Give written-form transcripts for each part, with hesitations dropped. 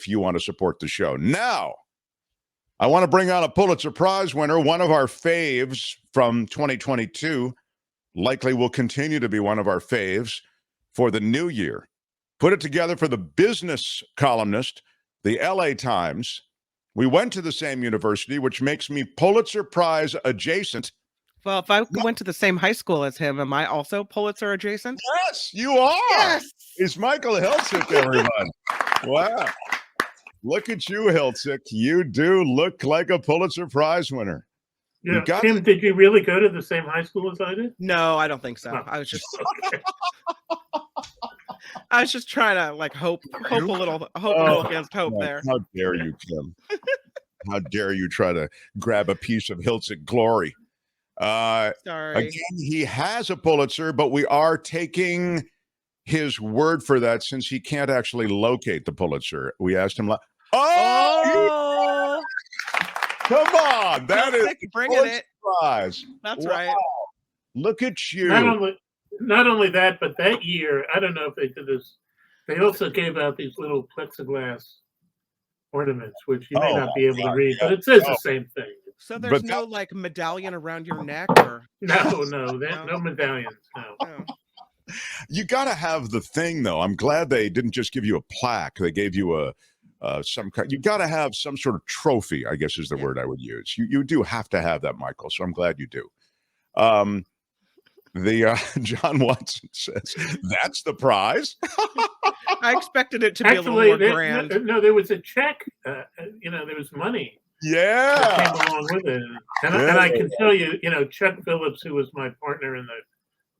if you want to support the show. Now, I want to bring on a Pulitzer Prize winner, one of our faves from 2022, likely will continue to be one of our faves for the new year. Put it together for the business columnist, the LA Times. We went to the same university, which makes me Pulitzer Prize adjacent. Well, if I went to the same high school as him, am I also Pulitzer adjacent? Yes, you are. Yes. It's Michael Hiltzik, everyone. Wow. Look at you, Hiltzik. You do look like a Pulitzer Prize winner. Yeah, Tim, did you really go to the same high school as I did? No, I don't think so. Oh, I was just okay. I was just trying to like hope a little against hope there. How dare you, Kim? How dare you try to grab a piece of Hiltzik glory? Sorry. Again, he has a Pulitzer, but we are taking his word for that since he can't actually locate the Pulitzer. We asked him, oh! Come on, that is bringing it. Prize. That's wow. right. Look at you. Not only that, but that year, I don't know if they did this. They also gave out these little plexiglass ornaments, which you may not be able to read, but it says the same thing. So there's no like medallion around your neck, or no medallions. No. You got to have the thing, though. I'm glad they didn't just give you a plaque. They gave you some kind. You got to have some sort of trophy, I guess is the word I would use. You do have to have that, Michael. So I'm glad you do. John Watson says that's the prize. I expected it to be a little more grand. No, there was a check. There was money. Yeah, that came along with it, and I can tell you, Chuck Phillips, who was my partner in the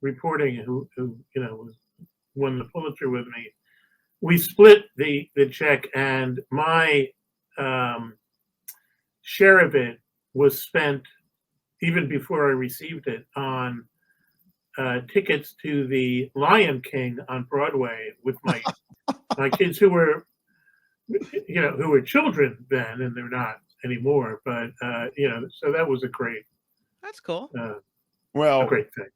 reporting, who won the Pulitzer with me, we split the check, and my share of it was spent even before I received it on tickets to the Lion King on Broadway with my kids who were children then, and they're not anymore. But so that was That's cool. A great thing.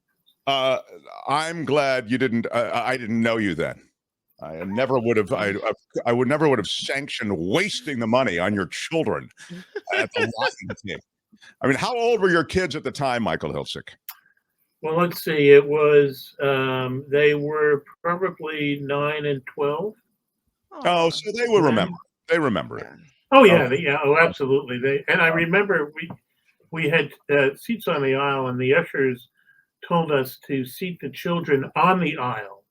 I'm glad you didn't. I didn't know you then. I never would have. I would never would have sanctioned wasting the money on your children at the Lion King. I mean, how old were your kids at the time, Michael Hiltzik? Well, let's see. It was they were probably 9 and 12. Oh, so they will remember. They remember it. Oh yeah, oh absolutely. I remember we had seats on the aisle, and the ushers told us to seat the children on the aisle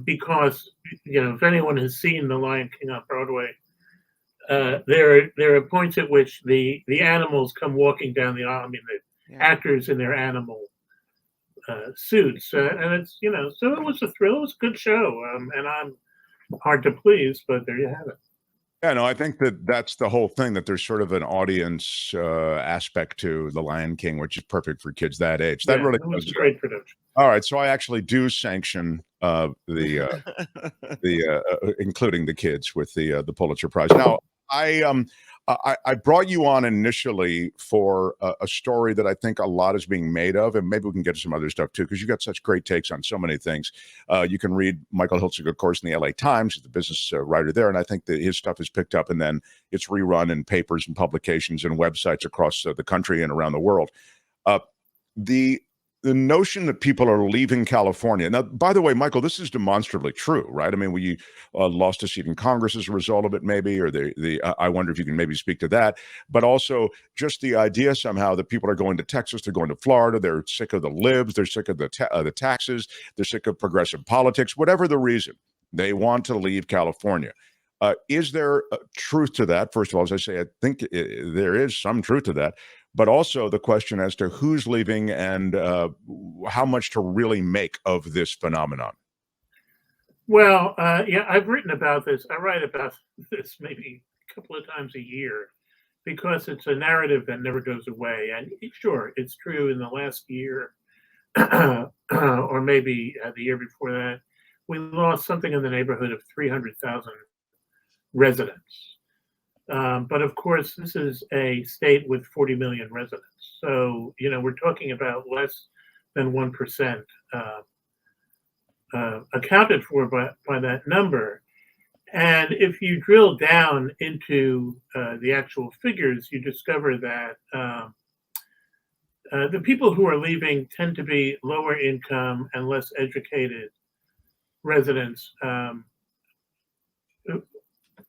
because if anyone has seen The Lion King on Broadway, there are points at which the animals come walking down the aisle. I mean, the actors in their animal suits, and it's so it was a thrill. It was a good show, and I'm hard to please, but there you have it. Yeah, no, I think that's the whole thing, that there's sort of an audience aspect to The Lion King, which is perfect for kids that age. That really was a great production. All right, so I actually do sanction the including the kids with the Pulitzer Prize. Now, I brought you on initially for a story that I think a lot is being made of, and maybe we can get to some other stuff too, because you got such great takes on so many things. You can read Michael Hiltzik, of course, in the LA Times, the business writer there, and I think that his stuff is picked up and then it's rerun in papers and publications and websites across the country and around the world. The notion that people are leaving California. Now, by the way, Michael, this is demonstrably true, right? I mean, we lost a seat in Congress as a result of it, maybe, or I wonder if you can maybe speak to that. But also just the idea somehow that people are going to Texas, they're going to Florida, they're sick of the libs, they're sick of the taxes, they're sick of progressive politics, whatever the reason, they want to leave California. Is there truth to that? First of all, as I say, I think there is some truth to that. But also the question as to who's leaving and how much to really make of this phenomenon. Well, I've written about this. I write about this maybe a couple of times a year because it's a narrative that never goes away. And sure, it's true in the last year or maybe the year before that, we lost something in the neighborhood of 300,000 residents. But of course, this is a state with 40 million residents. So, we're talking about less than 1% accounted for by that number. And if you drill down into the actual figures, you discover that the people who are leaving tend to be lower income and less educated residents,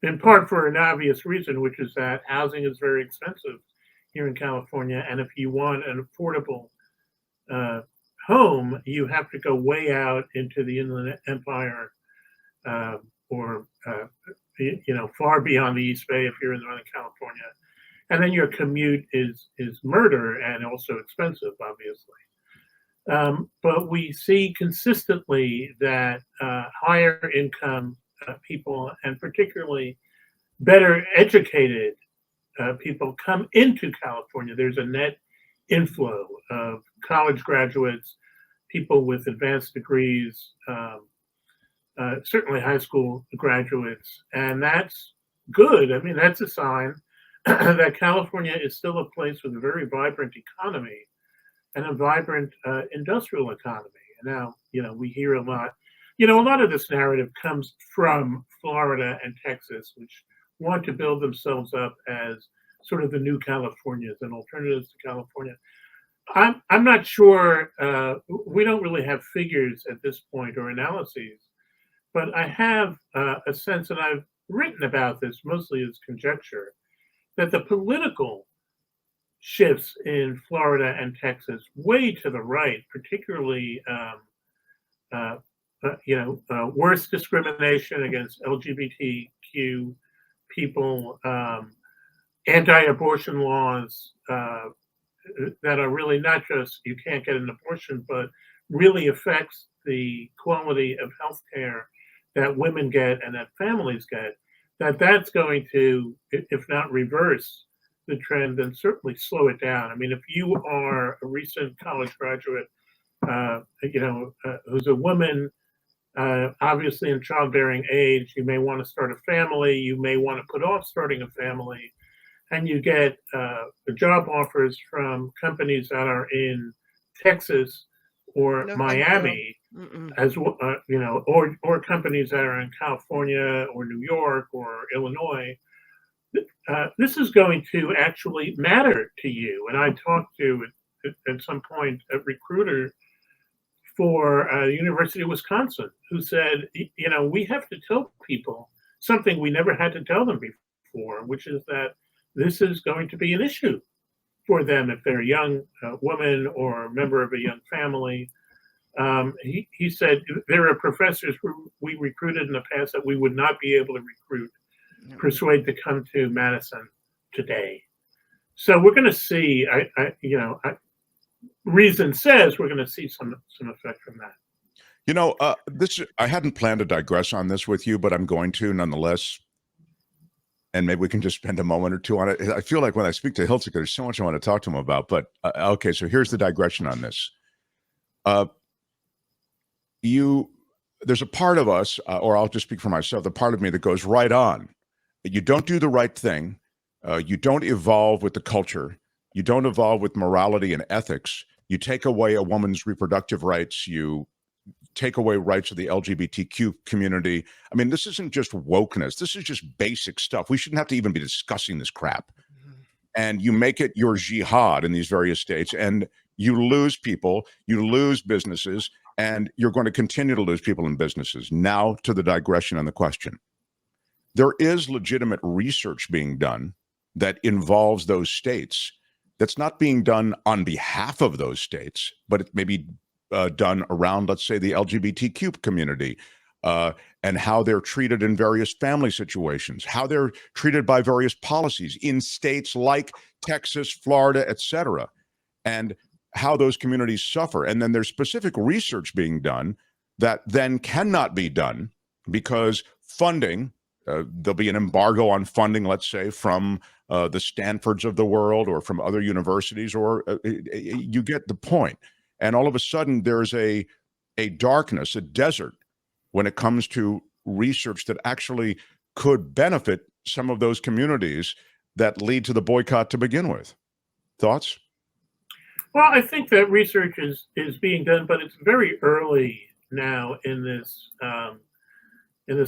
in part for an obvious reason, which is that housing is very expensive here in California. And if you want an affordable home, you have to go way out into the Inland Empire or far beyond the East Bay if you're in Northern California. And then your commute is murder and also expensive, obviously. But we see consistently that higher income people, and particularly better educated people, come into California. There's a net inflow of college graduates, people with advanced degrees, certainly high school graduates, and that's good. I mean, that's a sign that California is still a place with a very vibrant economy and a vibrant industrial economy. Now, we hear a lot. A lot of this narrative comes from Florida and Texas, which want to build themselves up as sort of the new Californias and alternatives to California. I'm not sure. We don't really have figures at this point or analyses, but I have a sense, and I've written about this mostly as conjecture, that the political shifts in Florida and Texas way to the right, particularly worse discrimination against LGBTQ people, anti-abortion laws that are really not just you can't get an abortion, but really affects the quality of health care that women get and that families get, that's going to, if not reverse the trend, then certainly slow it down. I mean, if you are a recent college graduate, who's a woman, obviously in childbearing age, you may want to start a family, you may want to put off starting a family, and you get job offers from companies that are in Texas or Miami, as or companies that are in California or New York or Illinois. This is going to actually matter to you. And I talked to at some point a recruiter for the University of Wisconsin who said, we have to tell people something we never had to tell them before, which is that this is going to be an issue for them if they're a young woman or a member of a young family. He said there are professors who we recruited in the past that we would not be able to persuade to come to Madison today. So we're going to see. Reason says we're going to see some effect from that. This I hadn't planned to digress on this with you, but I'm going to nonetheless. And maybe we can just spend a moment or two on it. I feel like when I speak to Hiltzik, there's so much I want to talk to him about. But okay, so here's the digression on this. There's a part of us, or I'll just speak for myself, the part of me that goes right on. You don't do the right thing. You don't evolve with the culture. You don't evolve with morality and ethics. You take away a woman's reproductive rights. You take away rights of the LGBTQ community. I mean, this isn't just wokeness. This is just basic stuff. We shouldn't have to even be discussing this crap. And you make it your jihad in these various states, and you lose people, you lose businesses, and you're going to continue to lose people and businesses. Now to the digression on the question. There is legitimate research being done that involves those states that's not being done on behalf of those states, but it may be done around, let's say, the LGBTQ community and how they're treated in various family situations, how they're treated by various policies in states like Texas, Florida, et cetera, and how those communities suffer. And then there's specific research being done that then cannot be done because funding, there'll be an embargo on funding, let's say, from the Stanfords of the world or from other universities, or you get the point. And all of a sudden, there's a darkness, a desert, when it comes to research that actually could benefit some of those communities that lead to the boycott to begin with. Thoughts? Well, I think that research is being done, but it's very early now in this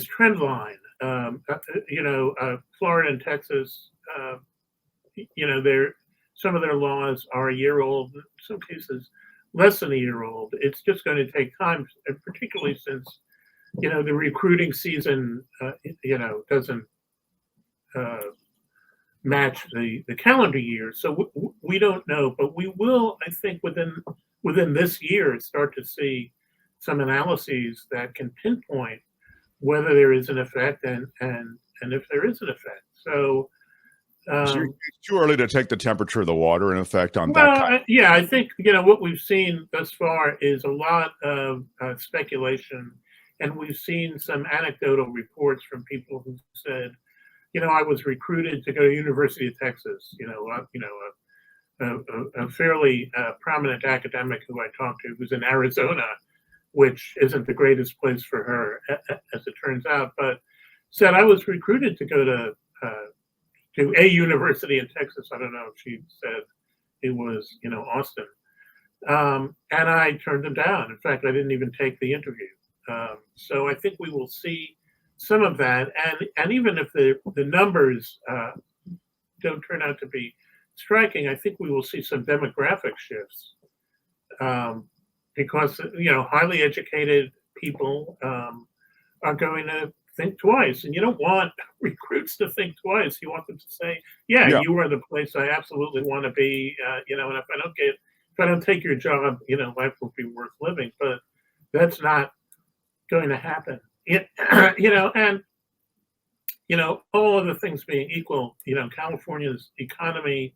trend line. Florida and Texas, some of their laws are a year old, in some cases less than a year old. It's just going to take time, particularly since, the recruiting season, doesn't match the calendar year. So we don't know, but we will, I think, within this year, start to see some analyses that can pinpoint whether there is an effect and if there is an effect. So, it's too early to take the temperature of the water, in effect, on well, that kind. yeah, I think what we've seen thus far is a lot of speculation, and we've seen some anecdotal reports from people who said, I was recruited to go to University of Texas. A fairly prominent academic who I talked to who's in Arizona, which isn't the greatest place for her, as it turns out, but said I was recruited to go to a university in Texas. I don't know if she said it was, Austin. And I turned them down. In fact, I didn't even take the interview. So I think we will see some of that. And even if the numbers don't turn out to be striking, I think we will see some demographic shifts. Because, highly educated people are going to think twice, and you don't want recruits to think twice. You want them to say, yeah. You are the place I absolutely want to be, and if I don't take your job, life will be worth living, but that's not going to happen. And all other things being equal, California's economy,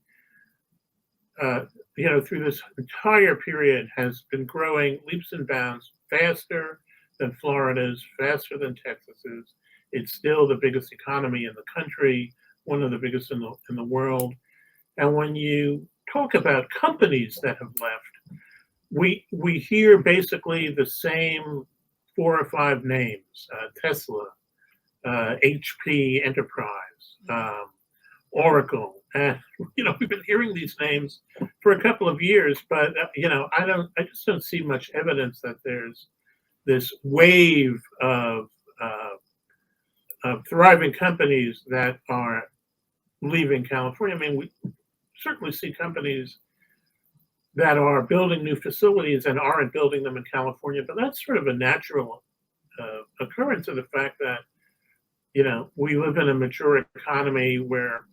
through this entire period has been growing leaps and bounds, faster than Florida's, faster than Texas's. It's still the biggest economy in the country, one of the biggest in the world. And when you talk about companies that have left, we hear basically the same 4 or 5 names: Tesla, HP Enterprise, Oracle. And we've been hearing these names for a couple of years, but I just don't see much evidence that there's this wave of thriving companies that are leaving California. I mean, we certainly see companies that are building new facilities and aren't building them in California, but that's sort of a natural occurrence of the fact that we live in a mature economy where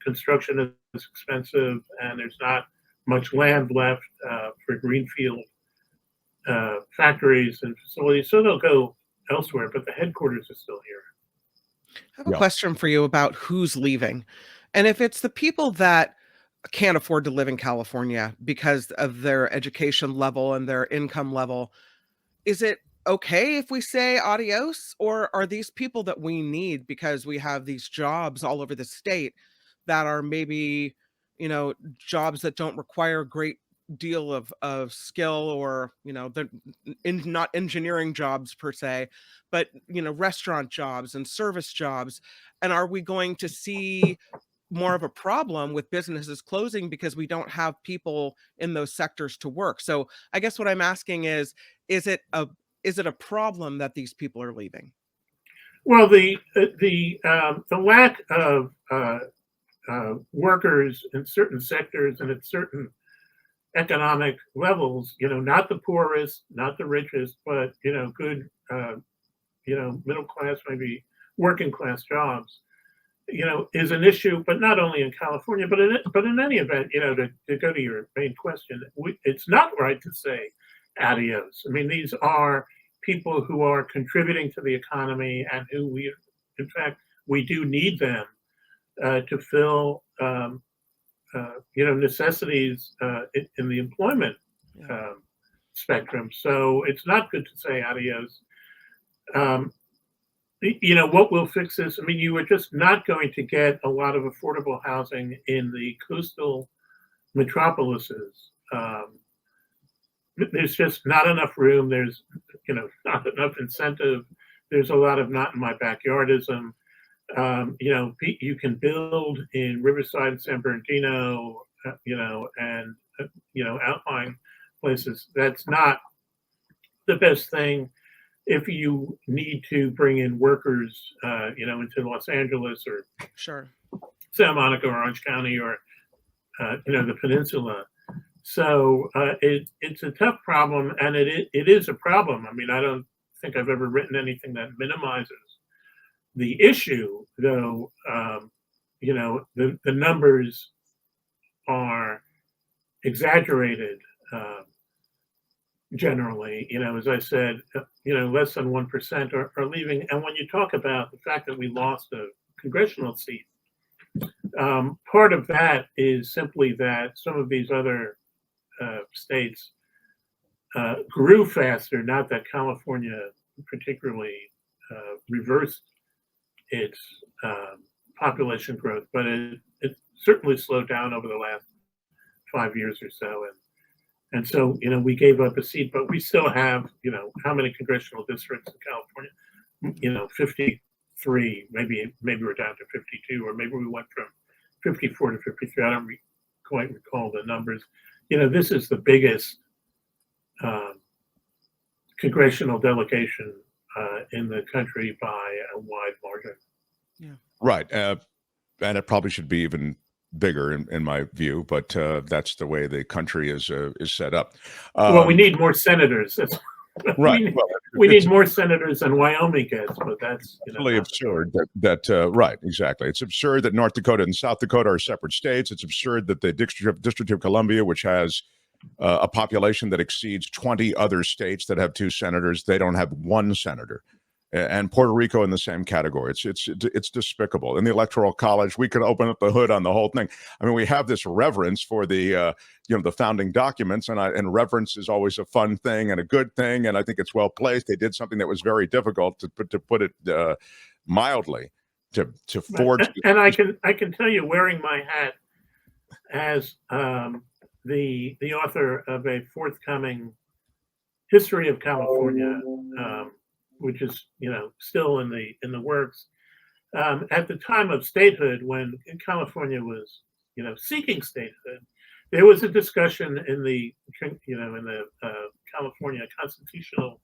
construction is expensive and there's not much land left for greenfield factories and facilities, so they'll go elsewhere, but the headquarters is still here. I have a question for you about who's leaving. And if it's the people that can't afford to live in California because of their education level and their income level, is it okay if we say adios? Or are these people that we need because we have these jobs all over the state that are maybe, jobs that don't require a great deal of skill, or, they're not engineering jobs per se, but, restaurant jobs and service jobs? And are we going to see more of a problem with businesses closing because we don't have people in those sectors to work? So I guess what I'm asking is it a problem that these people are leaving? Well, the lack of workers in certain sectors and at certain economic levels, not the poorest, not the richest, but good, middle class, maybe working class jobs, is an issue. But not only in California, but in any event, to go to your main question, it's not right to say adios. I mean, these are people who are contributing to the economy and who in fact, we do need them to fill, necessities in the employment spectrum. So it's not good to say adios. What will fix this? I mean, you are just not going to get a lot of affordable housing in the coastal metropolises. There's just not enough room. There's, not enough incentive. There's a lot of not in my backyardism. You can build in Riverside, San Bernardino, and, outlying places. That's not the best thing if you need to bring in workers, into Los Angeles or Sure. Santa Monica or Orange County or the peninsula. So it's a tough problem, and it is a problem. I mean, I don't think I've ever written anything that minimizes the issue, though. The numbers are exaggerated generally. As I said, less than 1% are leaving. And when you talk about the fact that we lost a congressional seat, part of that is simply that some of these other states grew faster, not that California particularly reversed its population growth, but it certainly slowed down over the last 5 years or so. And so, we gave up a seat, but we still have, how many congressional districts in California? 53, maybe we're down to 52, or maybe we went from 54 to 53. I don't quite recall the numbers. This is the biggest congressional delegation in the country by a wide margin. Yeah. Right. And it probably should be even bigger in my view, but that's the way the country is set up. Well, we need more senators. Right. We need more senators than Wyoming gets, but that's really absurd that right, exactly. It's absurd that North Dakota and South Dakota are separate states. It's absurd that the District of Columbia, which has a population that exceeds 20 other states that have 2 senators, they don't have 1 senator. And Puerto Rico in the same category. It's despicable. In the Electoral College, we could open up the hood on the whole thing. I mean, we have this reverence for the the founding documents, and reverence is always a fun thing and a good thing. And I think it's well placed. They did something that was very difficult, to put it mildly, to forge. And I can tell you, wearing my hat as the author of a forthcoming history of California. Which is still in the works. At the time of statehood, when California was seeking statehood, there was a discussion in the California Constitutional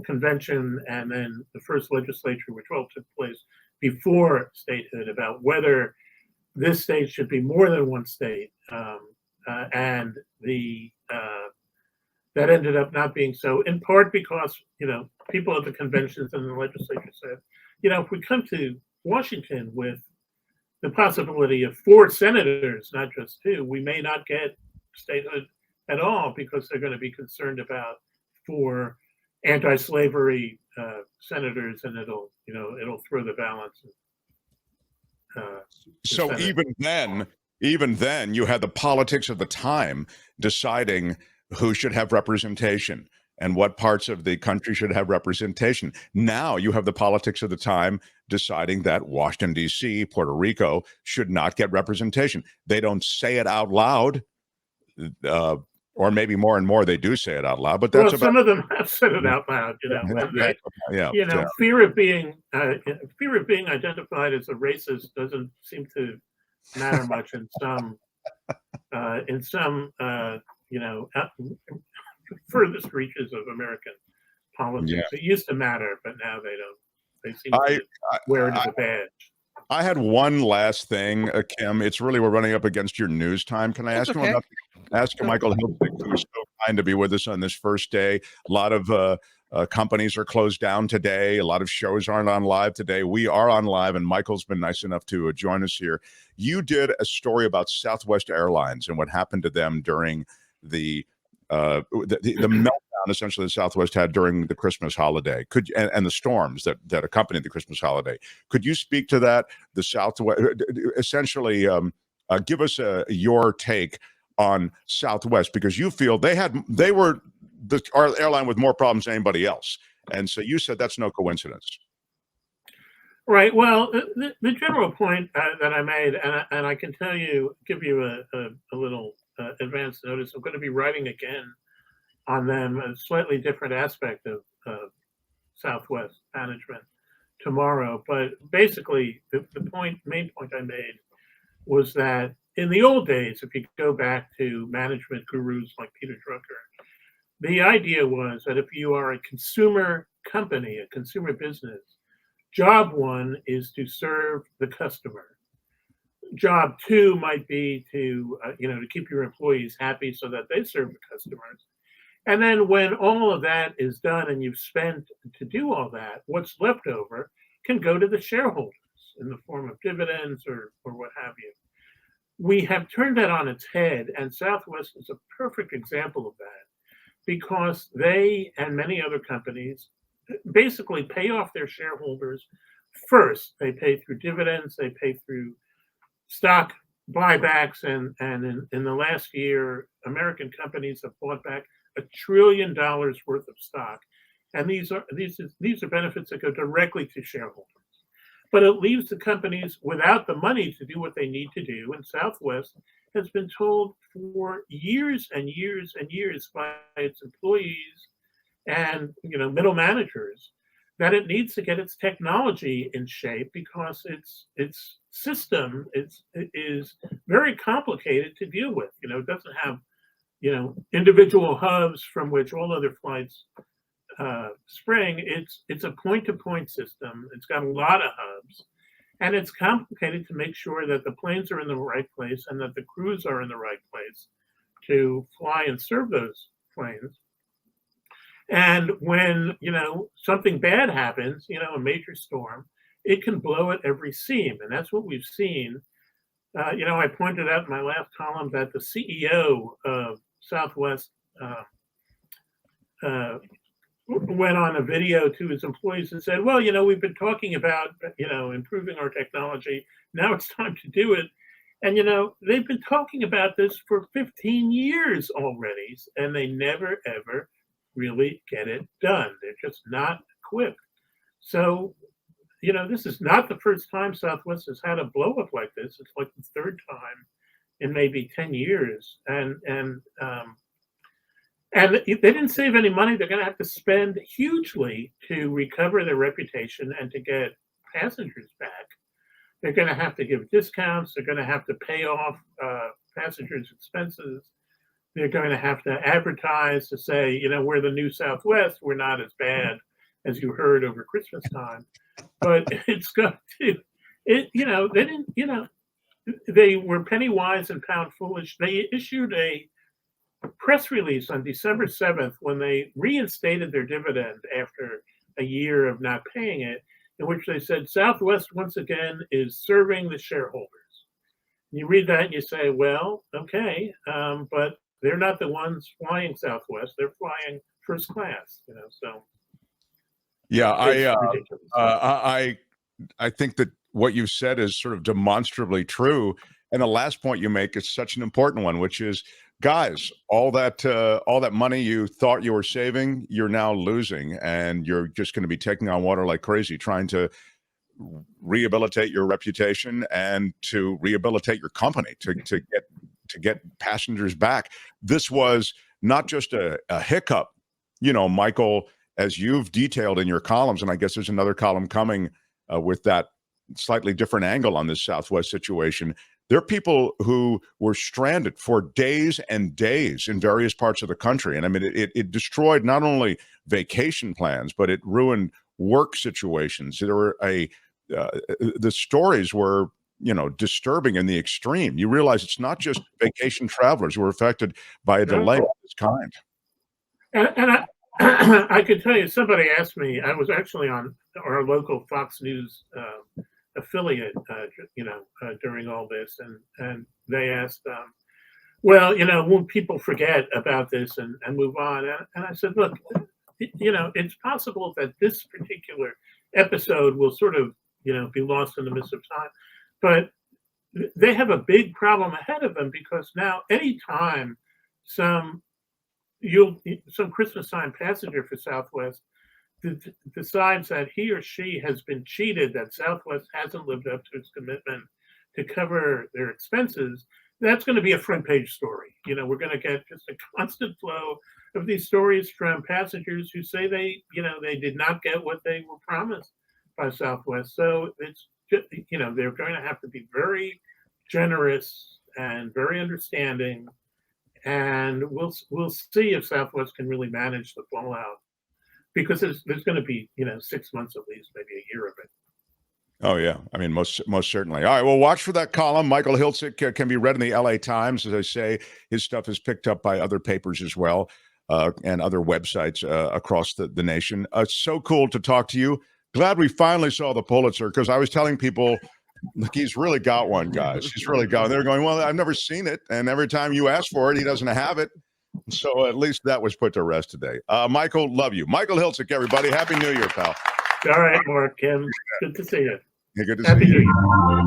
Convention, and then the first legislature, which all took place before statehood, about whether this state should be more than one state, and that ended up not being so, in part because, people at the conventions and the legislature said, if we come to Washington with the possibility of 4 senators, not just 2, we may not get statehood at all, because they're going to be concerned about 4 anti-slavery senators, and it'll throw the balance. So even then, you had the politics of the time deciding who should have representation and what parts of the country should have representation. Now you have the politics of the time deciding that Washington, D.C., Puerto Rico should not get representation. They don't say it out loud, or maybe more and more they do say it out loud. But that's some of them have said it out loud. Fear of being identified as a racist doesn't seem to matter much in some furthest reaches of American politics. Yeah. It used to matter, but now they don't. They seem to wear it as a badge. I had one last thing, Kim. It's really, we're running up against your news time. Can I ask you about Michael Hiltzik, who was so kind to be with us on this first day? A lot of companies are closed down today. A lot of shows aren't on live today. We are on live, and Michael's been nice enough to join us here. You did a story about Southwest Airlines and what happened to them during the meltdown, essentially, that Southwest had during the Christmas holiday, and the storms that accompanied the Christmas holiday. Could you speak to that? The Southwest, essentially, give us your take on Southwest, because you feel they were our airline with more problems than anybody else, and so you said that's no coincidence. Right. Well, the general point that I made, and I can give you a little advance notice. I'm going to be writing again on them, a slightly different aspect of Southwest management tomorrow. But basically, the main point I made was that in the old days, if you go back to management gurus like Peter Drucker, the idea was that if you are a consumer company, a consumer business, job one is to serve the customer. Job two might be to to keep your employees happy so that they serve the customers. And then when all of that is done and you've spent to do all that, what's left over can go to the shareholders in the form of dividends or what have you. We have turned that on its head, and Southwest is a perfect example of that because they and many other companies basically pay off their shareholders first. They pay through dividends, they pay through stock buybacks, and in the last year, American companies have bought back $1 trillion worth of stock, and these are benefits that go directly to shareholders. But it leaves the companies without the money to do what they need to do. And Southwest has been told for years and years and years by its employees and middle managers that it needs to get its technology in shape because its system is very complicated to deal with. It doesn't have individual hubs from which all other flights spring. It's a point-to-point system. It's got a lot of hubs, and it's complicated to make sure that the planes are in the right place and that the crews are in the right place to fly and serve those planes. And when something bad happens, a major storm, it can blow at every seam, and that's what we've seen. I pointed out in my last column that the CEO of Southwest went on a video to his employees and said, well, we've been talking about, improving our technology. Now it's time to do it. And, they've been talking about this for 15 years already, and they never, ever really get it done. They're just not equipped. So, this is not the first time Southwest has had a blow up like this. It's like the third time in maybe 10 years. And they didn't save any money. They're going to have to spend hugely to recover their reputation and to get passengers back. They're going to have to give discounts. They're going to have to pay off passengers' expenses. They're going to have to advertise to say, we're the new Southwest. We're not as bad as you heard over Christmas time. But it's going to, they didn't, they were penny wise and pound foolish. They issued a press release on December 7th when they reinstated their dividend after a year of not paying it, in which they said Southwest once again is serving the shareholders. You read that and you say, well, okay, but they're not the ones flying Southwest. They're flying first class, so. Yeah, I think that what you said is sort of demonstrably true. And the last point you make is such an important one, which is, guys, all that money you thought you were saving, you're now losing, and you're just going to be taking on water like crazy, trying to rehabilitate your reputation and to rehabilitate your company to get passengers back. This was not just a hiccup, Michael, as you've detailed in your columns, and I guess there's another column coming with that slightly different angle on this Southwest situation. There are people who were stranded for days and days in various parts of the country. And I mean, it destroyed not only vacation plans, but it ruined work situations. There were the stories were, disturbing in the extreme. You realize it's not just vacation travelers who were affected by a delay of this kind. And I could tell you, somebody asked me, I was actually on our local Fox News affiliate, during all this, and they asked, well, will people forget about this and move on? And I said, look, it's possible that this particular episode will sort of, be lost in the midst of time, but they have a big problem ahead of them because now anytime some Christmas time passenger for Southwest decides that he or she has been cheated, that Southwest hasn't lived up to its commitment to cover their expenses, that's going to be a front page story. We're going to get just a constant flow of these stories from passengers who say they did not get what they were promised by Southwest. So it's just, they're going to have to be very generous and very understanding, and we'll see if Southwest can really manage the fallout because there's going to be 6 months at least, maybe a year of it. Oh yeah, I mean most certainly. All right, well, watch for that column. Michael Hiltzik can be read in the L.A. Times, as I say. His stuff is picked up by other papers as well, and other websites across the nation. So cool to talk to you. Glad we finally saw the Pulitzer, because I was telling people, look, he's really got one, guys. He's really got one. They're going, well, I've never seen it, and every time you ask for it, he doesn't have it. So at least that was put to rest today. Michael, love you. Michael Hiltzik, everybody. Happy New Year, pal. All right, Mark, Kim. Good to see you. Hey, good to Happy see New you. Year.